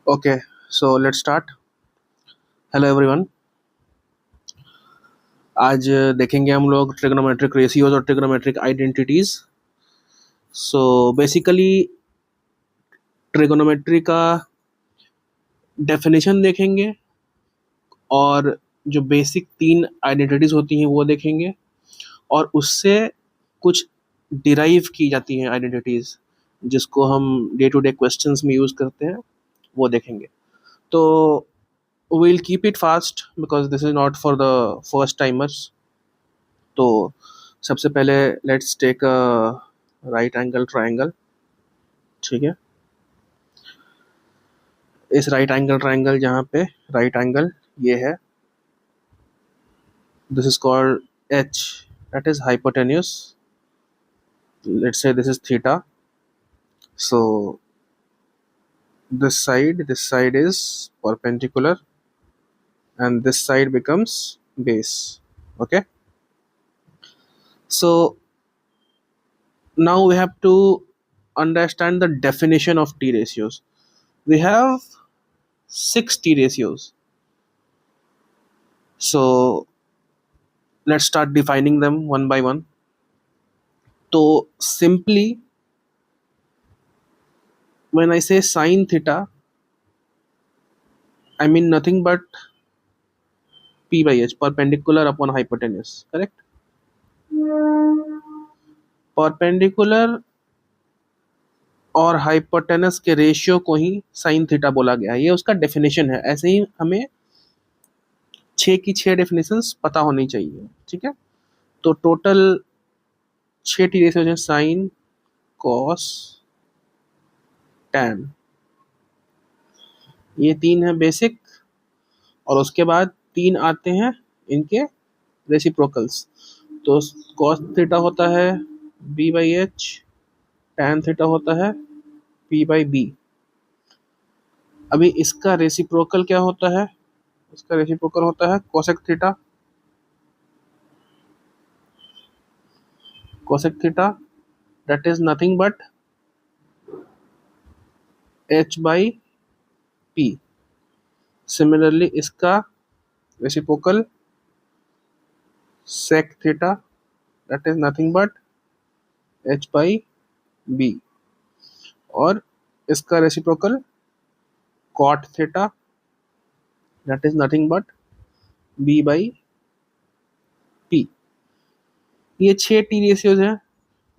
Okay, so let's start. Hello everyone. आज देखेंगे हम लोग ट्रिग्नोमेट्रिक रेशियोज और trigonometric identities. So basically trigonometry का डेफिनेशन देखेंगे और जो बेसिक तीन आइडेंटिटीज होती हैं वो देखेंगे, और उससे कुछ डिराइव की जाती हैं आइडेंटिटीज जिसको हम डे टू डे क्वेश्चंस में यूज करते हैं, वो देखेंगे। तो we'll keep it fast because this is not for the first timers। तो सबसे पहले let's take a right angle triangle. ठीक है, इस राइट एंगल ट्रायंगल जहाँ पे राइट एंगल ये है, this is called H, that is hypotenuse. Let's say this is theta. So this side is perpendicular and this side becomes base. Okay, so now we have to understand the definition of T ratios. We have 6 T ratios. So let's start defining them one by one. So simply, when I say sine theta, I mean nothing but P by H, perpendicular upon hypotenuse, correct? Perpendicular और hypotenuse के ratio को ही sine theta बोला गया है, ये उसका definition है। ऐसे ही हमें 6 की 6 डेफिनेशंस पता होनी चाहिए। ठीक है, तो टोटल 6 टी रेशियोज हैं, साइन, कॉस, टैन, ये 3 है बेसिक, और उसके बाद 3 आते हैं इनके रेसिप्रोकल्स। तो कॉस थीटा होता है B by H, tan theta होता है पी बाई बी। अभी इसका रेसिप्रोकल क्या होता है? इसका रेसिप्रोकल होता है cosec theta. Cosec theta that is nothing but H by P. Similarly इसका reciprocal sec theta that is nothing but H by B, और इसका reciprocal cot theta that is nothing but B by P. ये 6 T ratios हैं,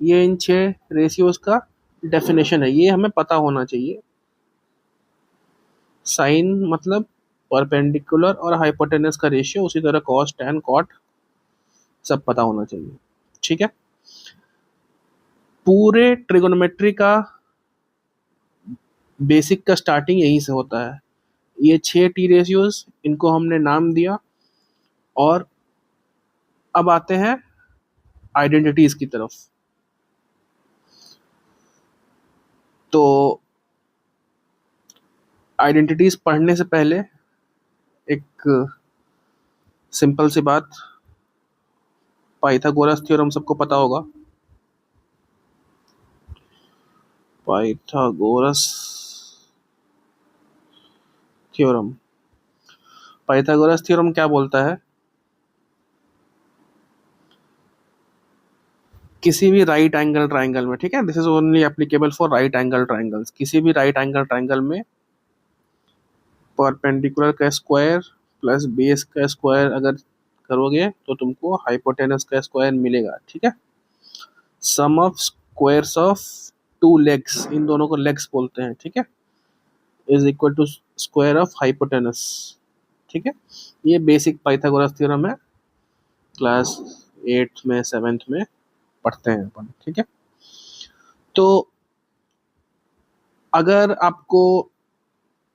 ये इन 6 ratios का definition है, ये हमें पता होना चाहिए। साइन मतलब परपेंडिकुलर और हाइपोटेनस का रेशियो, उसी तरह कॉस, टैन, कॉट सब पता होना चाहिए। ठीक है, पूरे ट्रिगोनोमेट्री का बेसिक का स्टार्टिंग यहीं से होता है। ये 6 टी रेशियोज, इनको हमने नाम दिया, और अब आते हैं आइडेंटिटीज की तरफ। तो आइडेंटिटीज पढ़ने से पहले एक सिंपल सी बात, पाइथागोरस थ्योरम सबको पता होगा। पाइथागोरस थ्योरम, पाइथागोरस थ्योरम क्या बोलता है? किसी भी राइट एंगल ट्राइंगल में, ठीक है, this is only applicable for right angle triangles, किसी भी राइट एंगल ट्राइंगल में परपेंडिकुलर का स्क्वायर प्लस बेस का स्क्वायर अगर करोगे तो तुमको हाइपोटेनस का स्क्वायर मिलेगा। ठीक है, sum of squares of two legs, इन दोनों को लेग्स बोलते हैं, ठीक है, is equal to square of hypotenuse. ठीक है, ये बेसिक पाइथागोरस थ्योरम है, क्लास 8th में 7th में पढ़ते हैं अपन। ठीक है, तो अगर आपको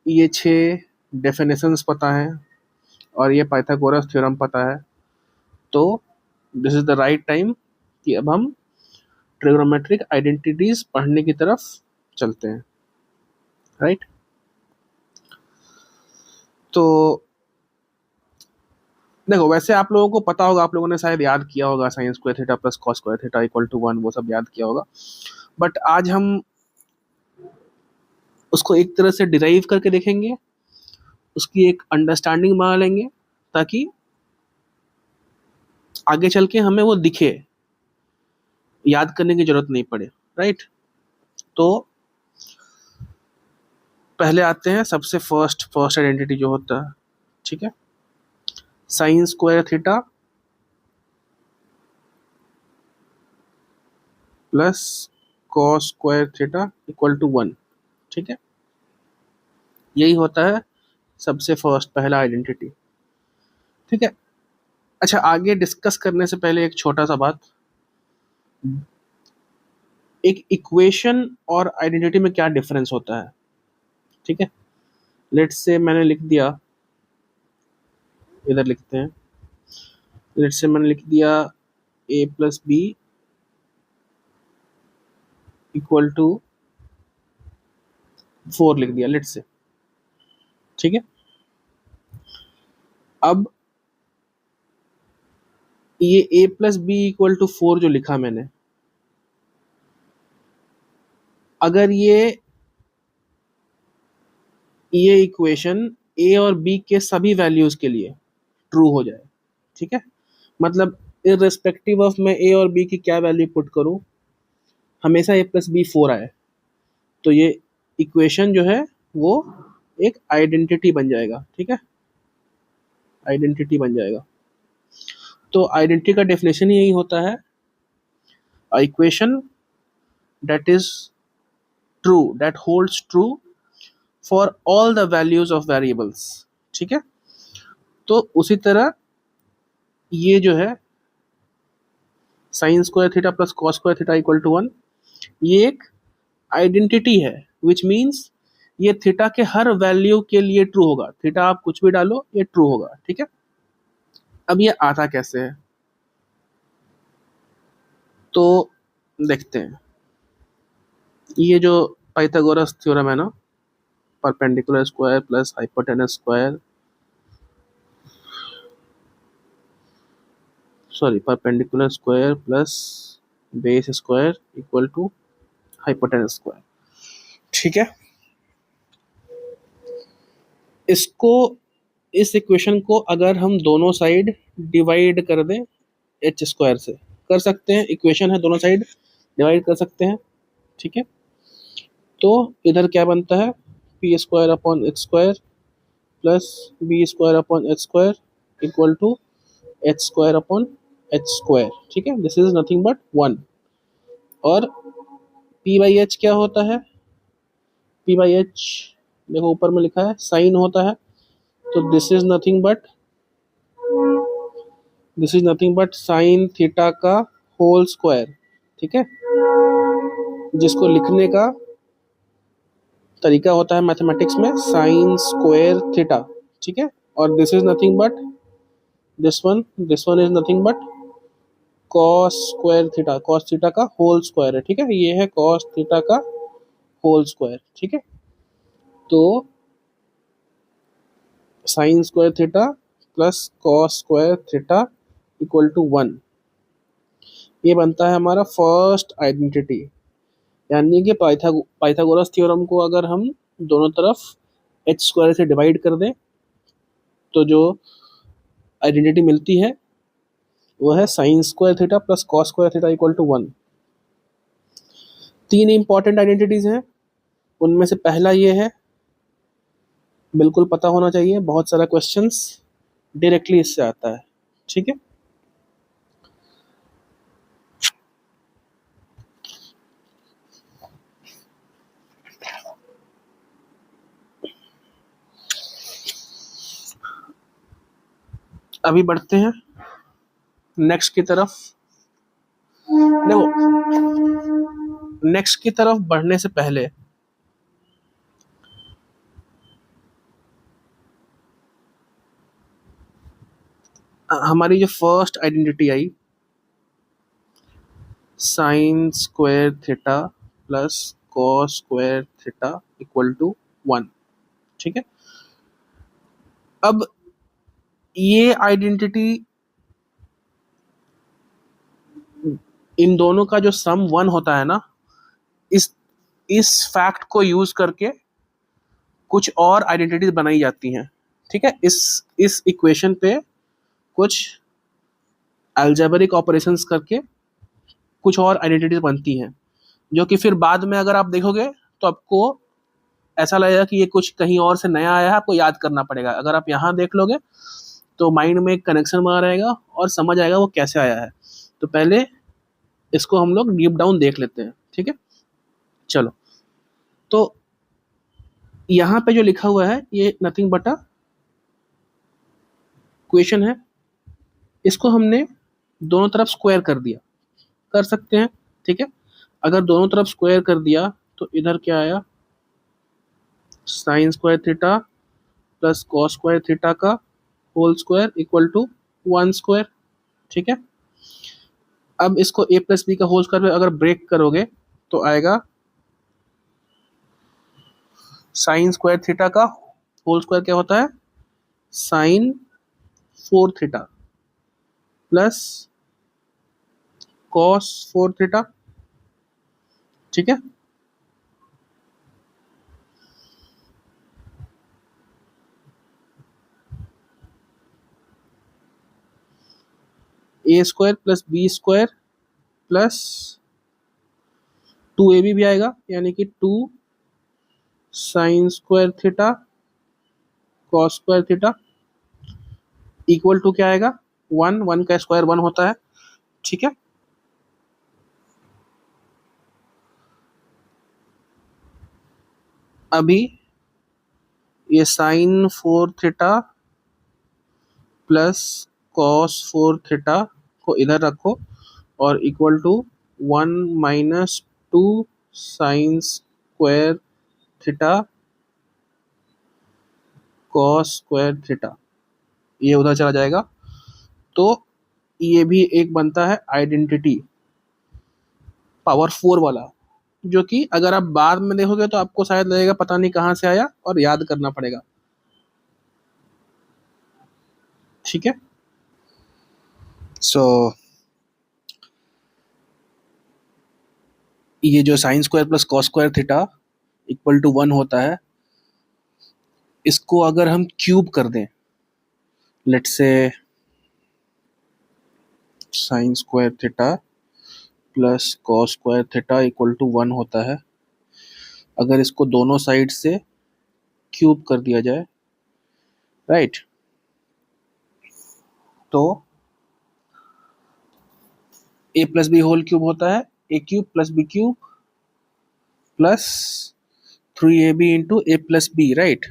ये 6 डेफिनेशंस पता है और ये पाइथागोरस थ्योरम पता है, तो this is the right time कि अब हम ट्रिग्नोमेट्रिक आइडेंटिटीज पढ़ने की तरफ चलते हैं। राइट, तो देखो, वैसे आप लोगों को पता होगा, आप लोगों ने शायद याद किया होगा sine square theta plus cos square theta equal to 1, वो सब याद किया होगा। बट आज हम उसको एक तरह से डिराइव करके देखेंगे, उसकी एक अंडरस्टैंडिंग बना लेंगे, ताकि आगे चल के हमें वो दिखे, याद करने की जरूरत नहीं पड़े, राइट। तो पहले आते हैं सबसे फर्स्ट आइडेंटिटी जो होता है, ठीक है, sine square theta plus cos square theta equal to 1, ठीक है। यही होता है सबसे फर्स्ट पहला आइडेंटिटी, ठीक है। अच्छा, आगे डिस्कस करने से पहले एक छोटा सा बात, एक इक्वेशन और आइडेंटिटी में क्या डिफरेंस होता है, ठीक है। लेट्स से मैंने लिख दिया, इधर लिखते हैं, लेट्स से मैंने लिख दिया a plus B equal to 4 लिख दिया, लेट्स से, ठीक है। अब ये a plus B equal to 4 जो लिखा मैंने, अगर ये इक्वेशन a और b के सभी वैल्यूज के लिए ट्रू हो जाए, ठीक है, मतलब इररिस्पेक्टिव ऑफ मैं a और b की क्या वैल्यू पुट करूं, हमेशा a प्लस बी 4 आए, तो ये इक्वेशन जो है वो एक आइडेंटिटी बन जाएगा, ठीक है, आइडेंटिटी बन जाएगा। तो आइडेंटिटी का डेफिनेशन ही यही होता है, equation that is true, that holds true for all the values of variables, ठीक है। तो उसी तरह ये जो है sine square theta plus cos square theta equal to 1, ये एक आइडेंटिटी है, विच मीन्स ये थीटा के हर वैल्यू के लिए ट्रू होगा, थीटा आप कुछ भी डालो ये ट्रू होगा, ठीक है। अब ये आता कैसे है, तो देखते हैं। ये जो पाइथागोरस थ्योरम है ना, perpendicular square plus hypotenuse square, sorry, perpendicular square plus base square equal to hypotenuse square, ठीक है। इसको, इस इक्वेशन को अगर हम दोनों साइड डिवाइड कर दें एच स्क्वायर से, कर सकते हैं, इक्वेशन है, दोनों साइड डिवाइड कर सकते हैं, ठीक है। तो इधर क्या बनता है, p square upon h square plus B square upon h square equal to h square upon h square, ठीक है, दिस इज नथिंग बट 1। और पी बाई एच क्या होता है, पी बाई एच देखो ऊपर में लिखा है साइन होता है, तो this is nothing but sine theta का होल स्क्वायर, ठीक है, जिसको लिखने का तरीका होता है मैथमेटिक्स में साइन स्क्वायर थीटा, ठीक है। और this is nothing but this one is nothing but cos square theta, cos theta का होल स्क्वायर है, ठीक है, ये है कॉस थीटा का होल स्क्वायर, ठीक है। तो sine square theta plus cos square theta equal to 1, ये बनता है हमारा फर्स्ट आइडेंटिटी। यानी कि पाइथागोरस थ्योरम को अगर हम दोनों तरफ एच स्क्वायर से डिवाइड कर दें, तो जो आइडेंटिटी मिलती है वो है sine square theta plus cos square theta equal to 1। तीन इंपॉर्टेंट आइडेंटिटीज हैं, उनमें से पहला ये है, बिल्कुल पता होना चाहिए, बहुत सारा क्वेश्चंस डायरेक्टली इससे आता है, ठीक है। अभी बढ़ते हैं नेक्स्ट की तरफ। देखो, नेक्स्ट की तरफ बढ़ने से पहले हमारी जो फर्स्ट आइडेंटिटी आई, sine square theta plus cos square theta equal to 1, ठीक है। अब ये आइडेंटिटी, इन दोनों का जो सम 1 होता है ना, इस फैक्ट को यूज करके कुछ और आइडेंटिटीज बनाई जाती हैं। ठीक है, इस इक्वेशन पे कुछ अलजेब्रिक ऑपरेशंस करके कुछ और आइडेंटिटीज बनती हैं, जो कि फिर बाद में अगर आप देखोगे तो आपको ऐसा लगेगा कि ये कुछ कहीं और से नया आया है, आपको याद करना पड़ेगा। अगर आप यहाँ देख लोगे तो माइंड में एक कनेक्शन बना रहेगा और समझ आएगा वो कैसे आया है। तो पहले इसको हम लोग डीप डाउन देख लेते हैं। ठीक है, चलो। तो यहाँ पे जो लिखा हुआ है ये नथिंग बट अ क्वेश्चन है। इसको हमने दोनों तरफ स्क्वायर कर दिया, कर सकते हैं। ठीक है, अगर दोनों तरफ स्क्वायर कर दिया तो इधर क्या आया, sine square theta plus cos square theta का whole square equal to 1 square. ठीक है, अब इसको a प्लस बी का होल स्क्वायर में अगर ब्रेक करोगे तो आएगा साइन स्क्वायर थीटा का होल स्क्वायर क्या होता है, sine 4 theta plus cos 4 theta. ठीक है, A square plus B square plus 2ab भी आएगा, यानी कि 2 sine square theta cos square theta equal to क्या आएगा, 1, 1 का स्क्वायर 1 होता है। ठीक है, अभी ये sine 4 theta plus cos 4 theta को इधर रखो और equal to 1 - 2 sine square theta cos square theta, ये उधर चला जाएगा। तो ये भी एक बनता है आइडेंटिटी पावर 4 वाला, जो कि अगर आप बाद में देखोगे तो आपको शायद लगेगा पता नहीं कहाँ से आया और याद करना पड़ेगा। ठीक है, सो ये जो sine square plus cos square theta equal to 1 होता है, इसको अगर हम क्यूब कर दें, let's say sine square theta plus cos square theta equal to 1 होता है, अगर इसको दोनों साइड से क्यूब कर दिया जाए, राइट, तो A plus B whole cube होता है A cube plus B cube plus 3ab into A plus B, right.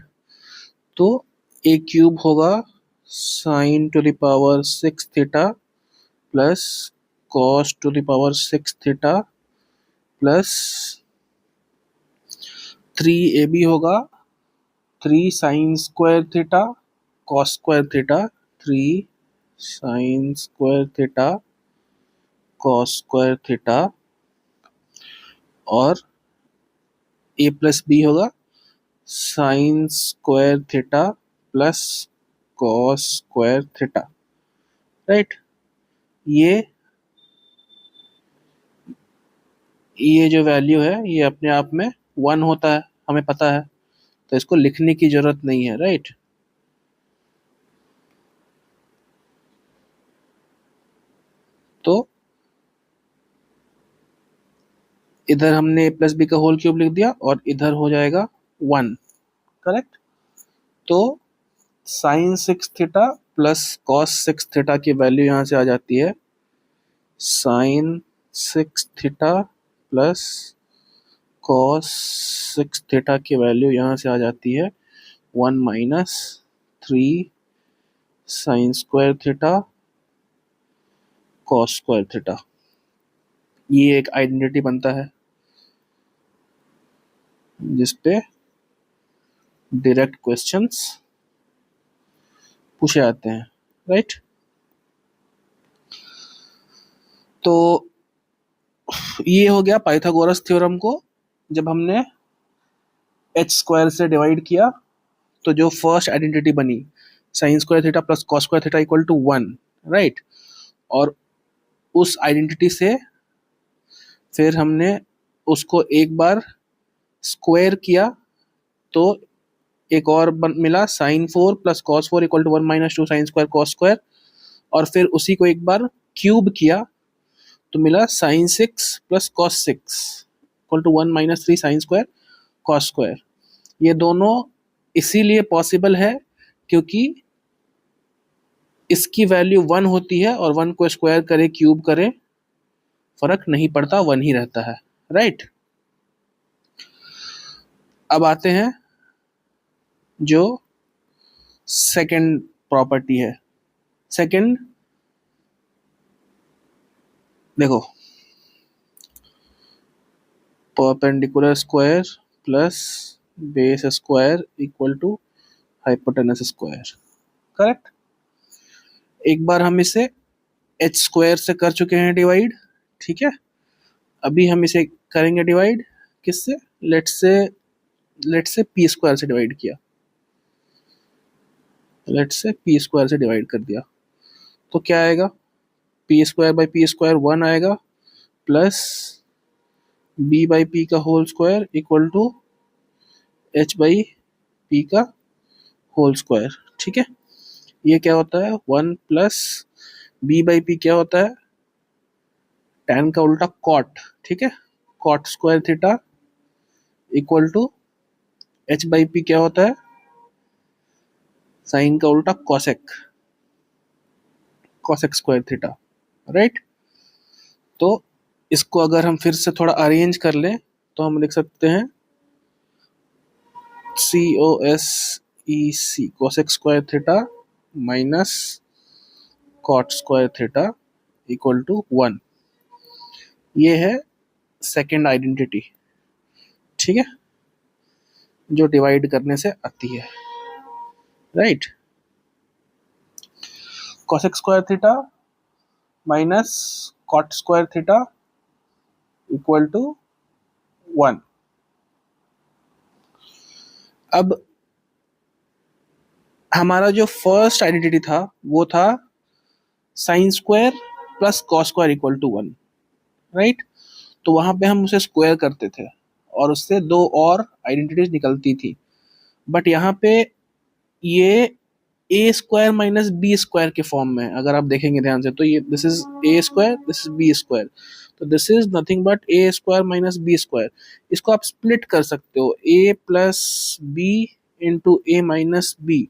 तो ए क्यूब होगा sine to the power 6 theta plus cos to the power 6 theta plus 3ab होगा 3 sine square theta cos square theta, 3 sine square theta cos square theta, और A plus B होगा sine square theta plus cos square theta, right. ये जो value है ये अपने आप में 1 होता है, हमें पता है, तो इसको लिखने की जरूरत नहीं है, राइट। तो इधर हमने ए प्लस बी का होल क्यूब लिख दिया और इधर हो जाएगा 1, करेक्ट। तो sine 6 theta plus cos 6 theta की वैल्यू यहाँ से आ जाती है sine 6 theta plus cos 6 theta की वैल्यू यहाँ से आ जाती है 1 - 3 sine square theta cos square theta. ये एक आइडेंटिटी बनता है जिसपे डायरेक्ट क्वेश्चंस पूछे जाते हैं, राइट। तो ये हो गया पाइथागोरस थ्योरम को जब हमने एच स्क्वायर से डिवाइड किया तो जो फर्स्ट आइडेंटिटी बनी sine square theta plus cos square theta equal to 1, right. और उस आइडेंटिटी से फिर हमने उसको एक बार स्क्वायर किया तो एक और मिला sine 4 plus cos 4 equal to 1 minus 2 sine square cos square, और फिर उसी को एक बार क्यूब किया तो मिला sine 6 plus cos 6 equal to 1 minus 3 sine square cos square. ये दोनों इसीलिए पॉसिबल है क्योंकि इसकी वैल्यू 1 होती है और 1 को स्क्वायर करे क्यूब करे फर्क नहीं पड़ता, 1 ही रहता है, राइट। अब आते हैं जो सेकंड प्रॉपर्टी है। सेकंड देखो, perpendicular square plus base square equal to hypotenuse square, correct. एक बार हम इसे एच स्क्वायर से कर चुके हैं डिवाइड, ठीक है। अभी हम इसे करेंगे डिवाइड किससे, लेट से पी स्क्वायर से डिवाइड किया, लेट से पी स्क्वायर से डिवाइड कर दिया तो क्या आएगा, p square by p square 1 आएगा प्लस बी बाई पी का whole square equal to h by p का होल स्क्वायर, ठीक है। ये क्या होता है 1 प्लस बी बाई पी क्या होता है, tan का उल्टा कॉट, ठीक है, cot square theta equal to h by p क्या होता है, साइन का उल्टा cosec, cosec square theta, right. तो इसको अगर हम फिर से थोड़ा अरेंज कर लें तो हम लिख सकते हैं C O S E C cosec square theta minus cot square theta equal to 1। ये है सेकेंड आइडेंटिटी, ठीक है, जो डिवाइड करने से आती है, right. Cosec square theta minus cot square theta equal to 1। अब हमारा जो फर्स्ट आइडेंटिटी था वो था sine square plus cos square equal to 1, right. तो वहां पे हम उसे स्क्वायर करते थे और उससे दो और आइडेंटिटीज निकलती थी, बट यहाँ पे ये A square minus B square के फॉर्म में, अगर आप देखेंगे ध्यान से तो ये this is A square, this is B square, तो this is nothing but A square minus B square. इसको आप स्प्लिट कर सकते हो, A plus B into A minus B,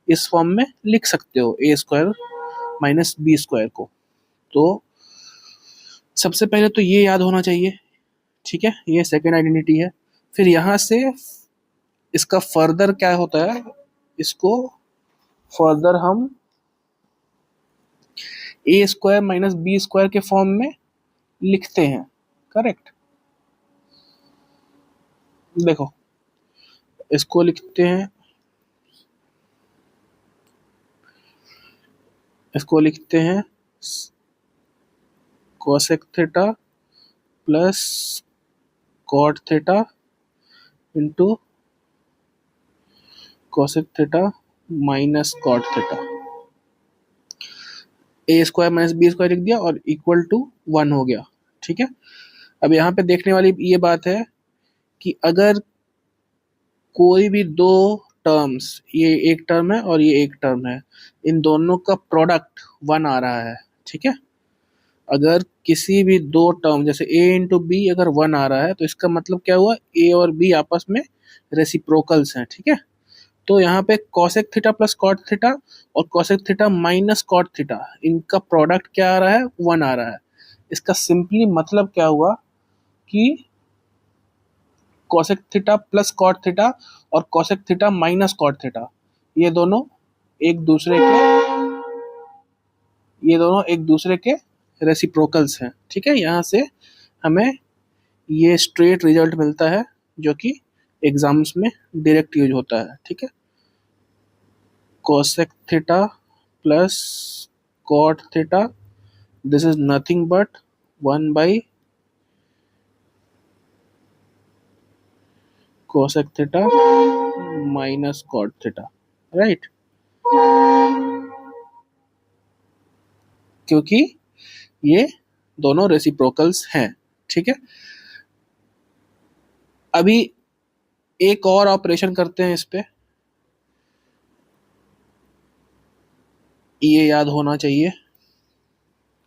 इस फॉर्म में लिख सकते हो A square minus B square को। तो सबसे पहले तो ये याद होना चाहिए, ठीक है, ये सेकेंड आइडेंटिटी है। फिर यहाँ से इसका फर्दर क्या होता है, इसको फर्दर हम ए स्क्वायर माइनस बी स्क्वायर के फॉर्म में लिखते हैं, करेक्ट। देखो इसको लिखते हैं, इसको लिखते हैं cosec theta plus cot theta into cosec theta minus cot theta, A square minus B square लिख दिया और इक्वल टू 1 हो गया, ठीक है। अब यहाँ पे देखने वाली ये बात है कि अगर कोई भी दो टर्म्स, ये एक टर्म है और ये एक टर्म है, इन दोनों का प्रोडक्ट 1 आ रहा है, ठीक है। अगर किसी भी दो टर्म जैसे a इंटू बी अगर 1 आ रहा है तो इसका मतलब क्या हुआ, a और b आपस में रेसिप्रोकल्स हैं, ठीक है। तो यहाँ पे cosec theta plus cot theta और cosec theta minus cot theta, इनका प्रोडक्ट क्या आ रहा है, 1 आ रहा है। इसका सिंपली मतलब क्या हुआ कि cosec theta plus cot theta और cosec theta minus cot theta, ये दोनों एक दूसरे के रेसिप्रोकल्स हैं, ठीक है। यहाँ से हमें ये स्ट्रेट रिजल्ट मिलता है जो कि एग्जाम्स में डायरेक्ट यूज होता है, ठीक है। Cosec theta plus cot theta, this is nothing but 1 by cosec theta minus cot theta, right. क्योंकि ये दोनों रेसिप्रोकल्स हैं, ठीक है। अभी एक और ऑपरेशन करते हैं इस पे, ये याद होना चाहिए,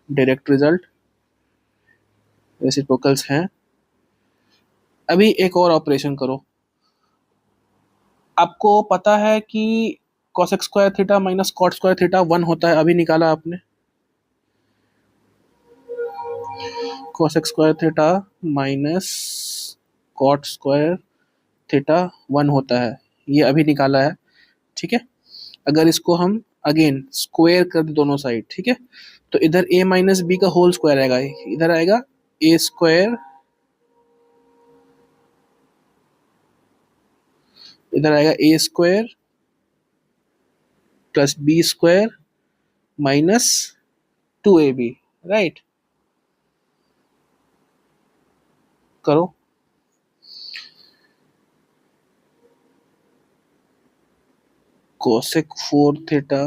डायरेक्ट रिजल्ट रेसिप्रोकल्स हैं। अभी एक और ऑपरेशन करो। आपको पता है कि cosec square theta minus cot square theta 1 होता है, अभी निकाला आपने। cosec square theta minus cot square theta 1 होता है, ये अभी निकाला है, ठीक है। अगर इसको हम अगेन स्क्वायर कर दें दोनों साइड, ठीक है, तो इधर a माइनस बी का होल स्क्वायर आएगा, इधर आएगा a स्क्वायर, इधर आएगा a square plus B square minus 2ab, right. करो। cosec 4 theta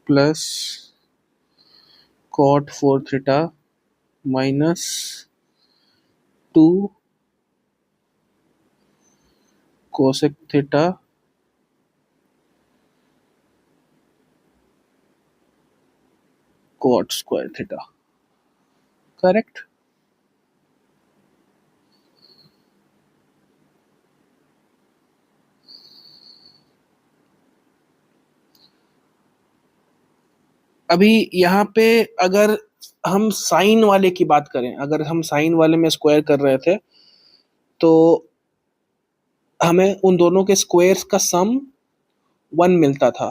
plus cot 4 theta minus 2 cosec theta cot square theta, correct. अभी यहाँ पे अगर हम साइन वाले की बात करें, अगर हम साइन वाले में स्क्वायर कर रहे थे तो हमें उन दोनों के स्क्वायर्स का सम 1 मिलता था।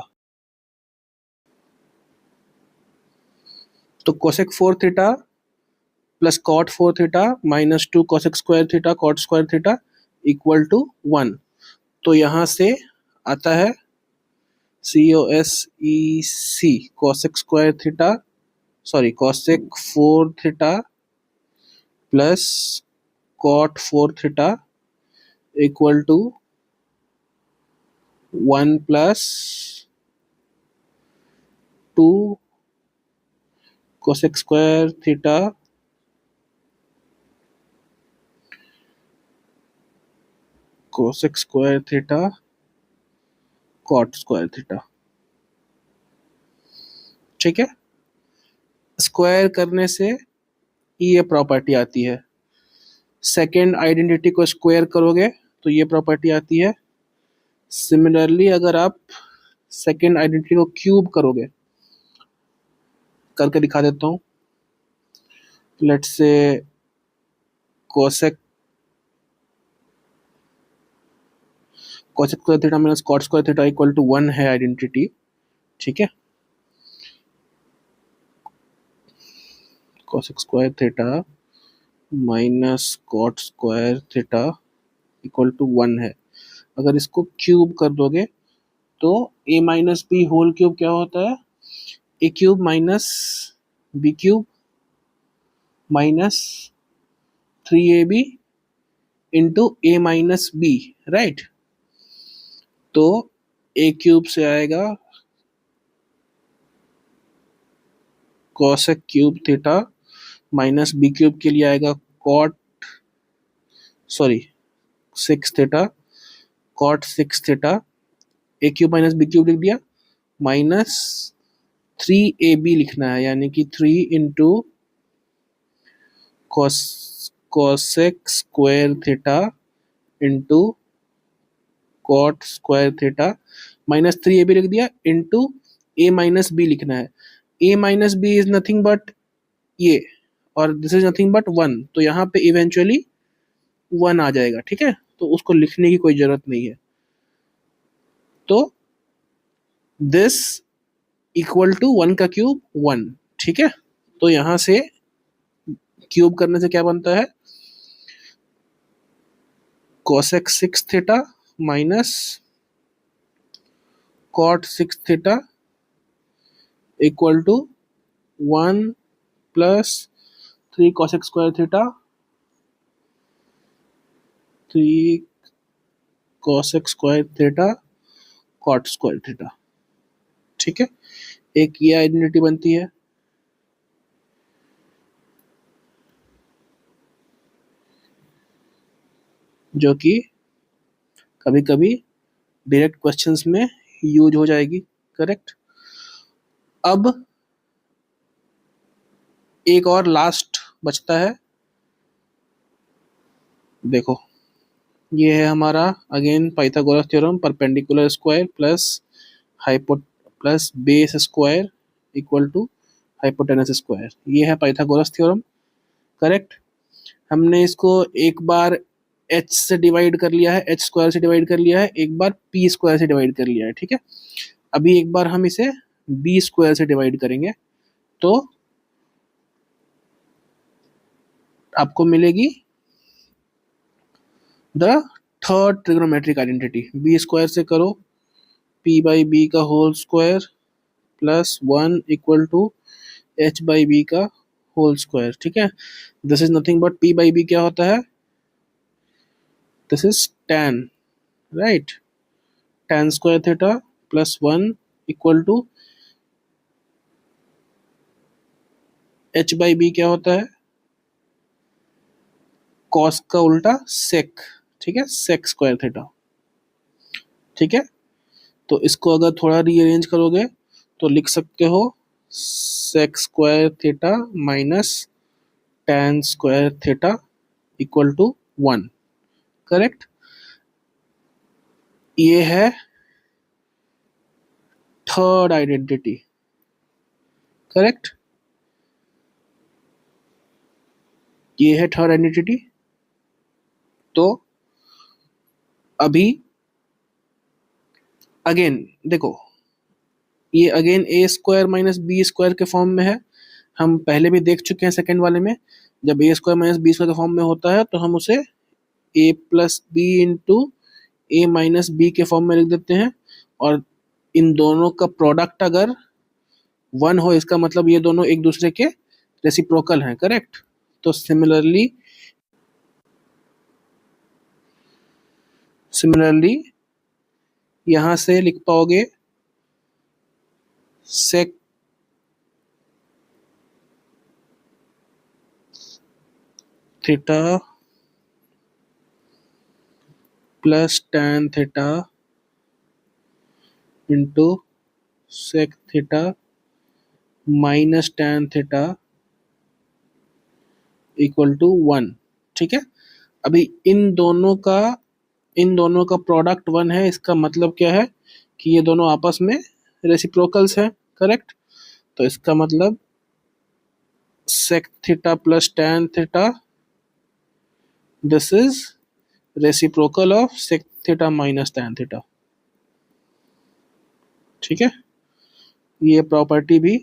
तो cosec 4 theta plus cot 4 theta minus 2 cosec square theta cot square theta equal to 1। तो यहाँ से आता है COSEC cosec square theta, sorry cosec 4 theta plus cot 4 theta equal to 1 plus 2 cosec square theta cosec square theta cot square theta, ठीक है। Square करने से ये प्रॉपर्टी आती है, सेकेंड आइडेंटिटी को स्क्वायर करोगे तो ये प्रॉपर्टी आती है। सिमिलरली अगर आप सेकेंड आइडेंटिटी को क्यूब करोगे, करके दिखा देता हूँ। Let's say cosec square theta minus cot square theta equal to 1 है आइडेंटिटी, ठीक है। cosec square theta minus cot square theta equal to 1 है। अगर इसको क्यूब कर दोगे तो a minus b whole cube क्या होता है, a cube minus b cube minus 3ab into a minus b, right. तो a क्यूब से आएगा cosec cube theta minus b cube के लिए आएगा cot, sorry 6 theta cot 6 theta, a cube minus b cube लिख दिया, माइनस 3ab लिखना है, यानी कि 3 into cosec square theta into cot square theta minus 3ab लिख दिया, इंटू a माइनस बी लिखना है। a minus b is nothing but ये, और दिस इज नथिंग बट 1, तो यहाँ पे इवेंचुअली 1 आ जाएगा, ठीक है। तो उसको लिखने की कोई जरूरत नहीं है। तो दिस इक्वल टू 1 का क्यूब 1, ठीक है। तो यहां से क्यूब करने से क्या बनता है, cosec 6 theta minus cot 6 theta equal to 1 plus 3 cosec square theta 3 cosec square theta cot square theta, ठीक है। एक ये आइडेंटिटी बनती है, जो कि कभी कभी डायरेक्ट क्वेश्चंस में यूज हो जाएगी। करेक्ट। अब एक और लास्ट बचता है, देखो ये है हमारा again Pythagoras theorem, perpendicular square plus hypo plus base square equal to hypotenuse square, ये है पाइथागोरस थ्योरम। करेक्ट। हमने इसको एक बार एच से डिवाइड कर लिया है, एच स्क्वायर से डिवाइड कर लिया है, एक बार पी स्क्वायर से डिवाइड कर लिया है। ठीक है, अभी एक बार हम इसे बी स्क्वायर से डिवाइड करेंगे तो आपको मिलेगी the third trigonometric identity. B square से करो पी बाई बी का whole square plus 1 equal to h by b का होल स्क्वायर। ठीक है, this is nothing but p by b क्या होता है, this is tan, right. tan square theta plus 1 equal to h by b क्या होता है, कॉस का उल्टा सेक। ठीक है, सेक स्क्वायर थीटा। ठीक है, तो इसको अगर थोड़ा रीअरेंज करोगे तो लिख सकते हो sec square theta minus tan square theta equal to 1। Correct. ये है थर्ड आइडेंटिटी। करेक्ट, ये है थर्ड आइडेंटिटी। तो अभी अगेन देखो, ये अगेन ए स्क्वायर माइनस बी स्क्वायर के फॉर्म में है। हम पहले भी देख चुके हैं सेकंड वाले में, जब ए स्क्वायर माइनस बी स्क्वायर के फॉर्म में होता है तो हम उसे ए plus B into A minus B के फॉर्म में लिख देते हैं, और इन दोनों का प्रोडक्ट अगर 1 हो इसका मतलब ये दोनों एक दूसरे के रेसिप्रोकल हैं। करेक्ट। तो सिमिलरली यहां से लिख पाओगे sec theta plus tan theta into sec theta minus tan theta equal to 1। ठीक है, अभी इन दोनों का प्रोडक्ट 1 है, इसका मतलब क्या है कि ये दोनों आपस में रेसिप्रोकल्स हैं। करेक्ट। तो इसका मतलब sec theta plus tan theta, this is reciprocal of sec theta minus tan theta. ठीक है, ये प्रॉपर्टी भी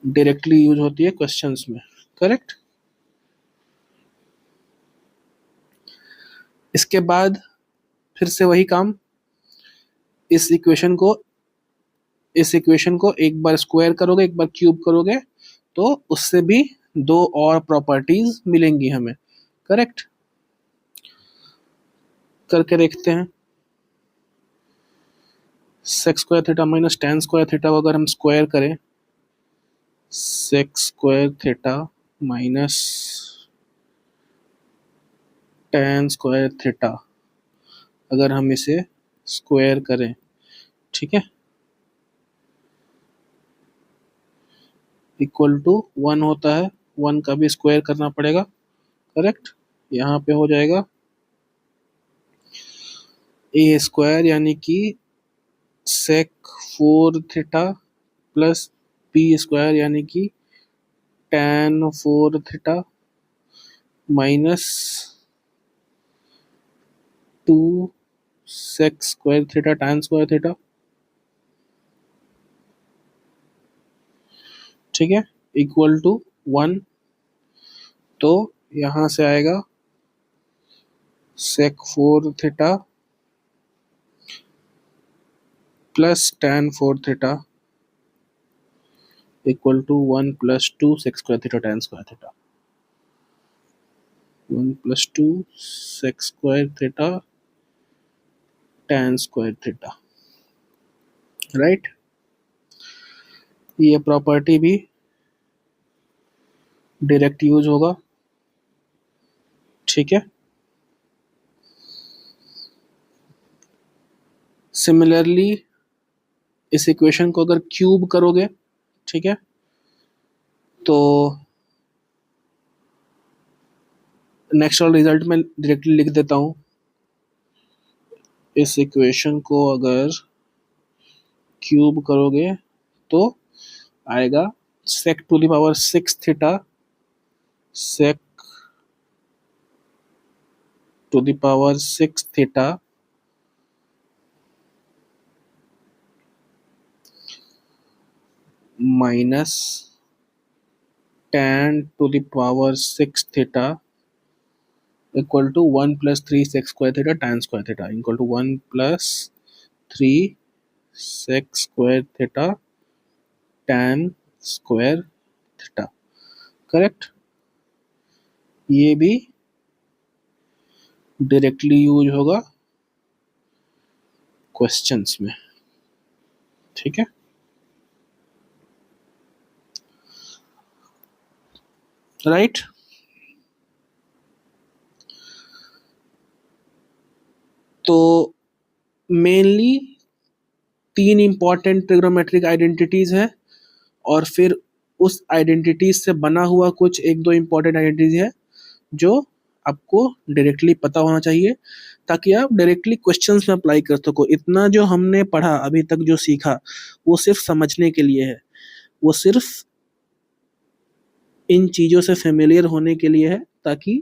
डायरेक्टली यूज होती है क्वेश्चंस में। करेक्ट। इसके बाद फिर से वही काम, इस इक्वेशन को एक बार स्क्वायर करोगे एक बार क्यूब करोगे तो उससे भी दो और प्रॉपर्टीज मिलेंगी हमें। करेक्ट, करके देखते हैं। Sec square theta minus tan square theta को अगर हम स्क्वायर करें, sec square theta minus tan square theta, अगर हम इसे स्क्वायर करें, ठीक है, इक्वल टू 1 होता है। 1 का भी स्क्वायर करना पड़ेगा। करेक्ट, यहाँ पे हो जाएगा ए स्क्वायर यानी कि sec 4 theta plus B square यानी कि tan 4 theta minus 2 sec square theta tan square theta. ठीक है, इक्वल टू 1। तो यहां से आएगा sec 4 theta plus tan 4 theta equal to 1 plus 2 sec square theta tan square theta. 1 plus 2 sec square theta tan square theta. Right, ये property भी direct use होगा। ठीक है, सिमिलरली इस इक्वेशन को अगर क्यूब करोगे, ठीक है, तो नेक्स्ट वाला रिजल्ट में डायरेक्टली लिख देता हूं। इस इक्वेशन को अगर क्यूब करोगे तो आएगा sec to the power 6 theta, sec to the power 6 theta minus tan to the power 6 theta equal to 1 plus 3 sec square theta tan square theta equal to 1 plus 3 sec square theta tan square theta. Correct. ये भी directly use होगा questions में, ठीक है। Right. तो mainly 3 important trigonometric identities है और फिर उस आइडेंटिटीज से बना हुआ कुछ 1-2 इंपॉर्टेंट आइडेंटिटीज है जो आपको डायरेक्टली पता होना चाहिए ताकि आप डायरेक्टली क्वेश्चंस में अप्लाई कर सको। इतना जो हमने पढ़ा अभी तक, जो सीखा, वो सिर्फ समझने के लिए है, वो सिर्फ इन चीज़ों से फेमिलियर होने के लिए है ताकि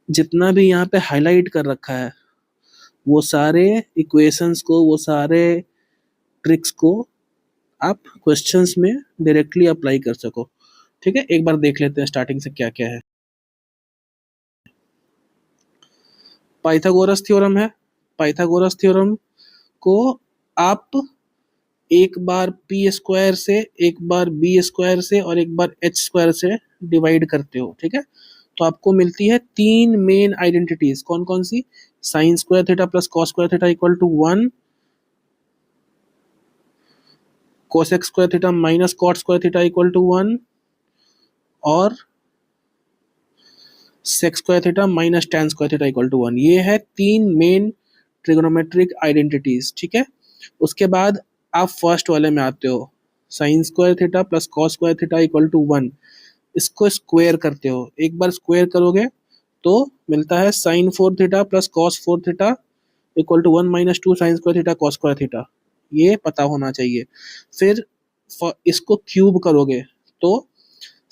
जितना भी यहाँ पे हाईलाइट कर रखा है वो सारे इक्वेशंस को, वो सारे ट्रिक्स को आप क्वेश्चंस में डायरेक्टली अप्लाई कर सको। ठीक है, एक बार देख लेते हैं स्टार्टिंग से क्या क्या है। पाइथागोरस थ्योरम है। पाइथागोरस थ्योरम को आप एक बार पी स्क्वायर से, एक बार बी स्क्वायर से और एक बार एच स्क्वायर से डिवाइड करते हो, ठीक है, तो आपको मिलती है 3 मेन आइडेंटिटीज। कौन कौन सी? Sine square theta plus cos square theta equal to 1, cosec square theta minus cot square theta equal to 1 और sec square theta minus tan square theta equal to 1। ये है 3 मेन ट्रिग्नोमेट्रिक आइडेंटिटीज, ठीक है। उसके बाद आप फर्स्ट वाले में आते हो, sine square theta plus cos square theta equal to 1। इसको स्क्वायर करते हो, एक बार स्क्वायर करोगे तो मिलता है sine 4 theta plus cos 4 theta equal to 1 minus 2 sine square theta cos square theta. ये पता होना चाहिए। फिर इसको क्यूब करोगे तो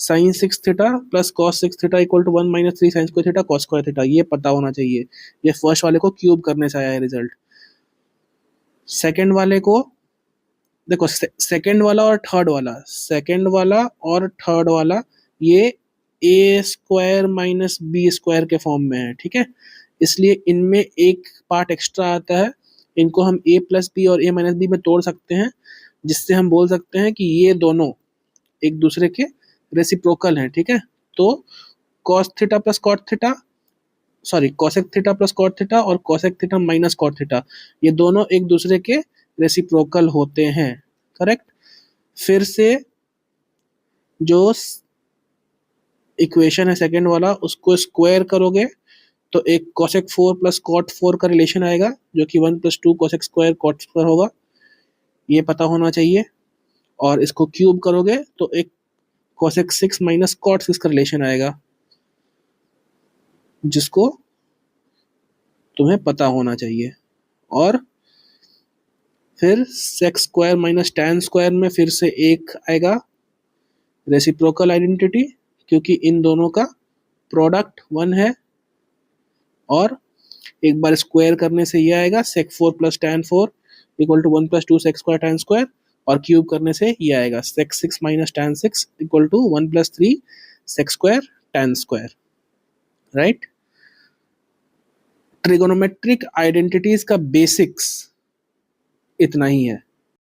sine 6 theta plus cos 6 theta equal to 1 minus 3 sine square theta cos square theta. ये पता होना चाहिए। ये फर्स्ट वाले को क्यूब करने से आया है रिजल्ट। सेकेंड वाले को देखो, सेकेंड वाला और थर्ड वाला, सेकेंड वाला और थर्ड वाला ये A square minus B square के फॉर्म में है, ठीक है। इसलिए इनमें एक पार्ट एक्स्ट्रा आता है, इनको हम ए प्लस बी और ए माइनस बी में तोड़ सकते हैं, जिससे हम बोल सकते हैं कि ये दोनों एक दूसरे के रेसिप्रोकल हैं, ठीक है। तो cos theta plus cot theta, sorry cosec theta plus cot theta और cosec theta minus cot theta, ये दोनों एक दूसरे के रेसिप्रोकल होते हैं। करेक्ट। फिर से जो इक्वेशन है सेकेंड वाला, उसको स्क्वायर करोगे तो एक कोसेक 4 प्लस कॉट 4 का रिलेशन आएगा जो कि 1 plus 2 cosec square cot square होगा। ये पता होना चाहिए। और इसको क्यूब करोगे तो एक कोसेक 6 माइनस कॉट 6 का रिलेशन आएगा, जिसको तुम्हें पता होना चाहिए। और फिर sec square minus tan square में फिर से एक आएगा रेसिप्रोकल आइडेंटिटी, क्योंकि इन दोनों का प्रोडक्ट 1 है। और एक बार स्क्वायर करने से ये आएगा sec 4 plus tan 4 equal to 1 plus 2 sec square tan square, और क्यूब करने से ये आएगा sec 6 minus tan 6 equal to 1 plus 3 sec square tan square. Right. Trigonometric identities का बेसिक्स इतना ही है।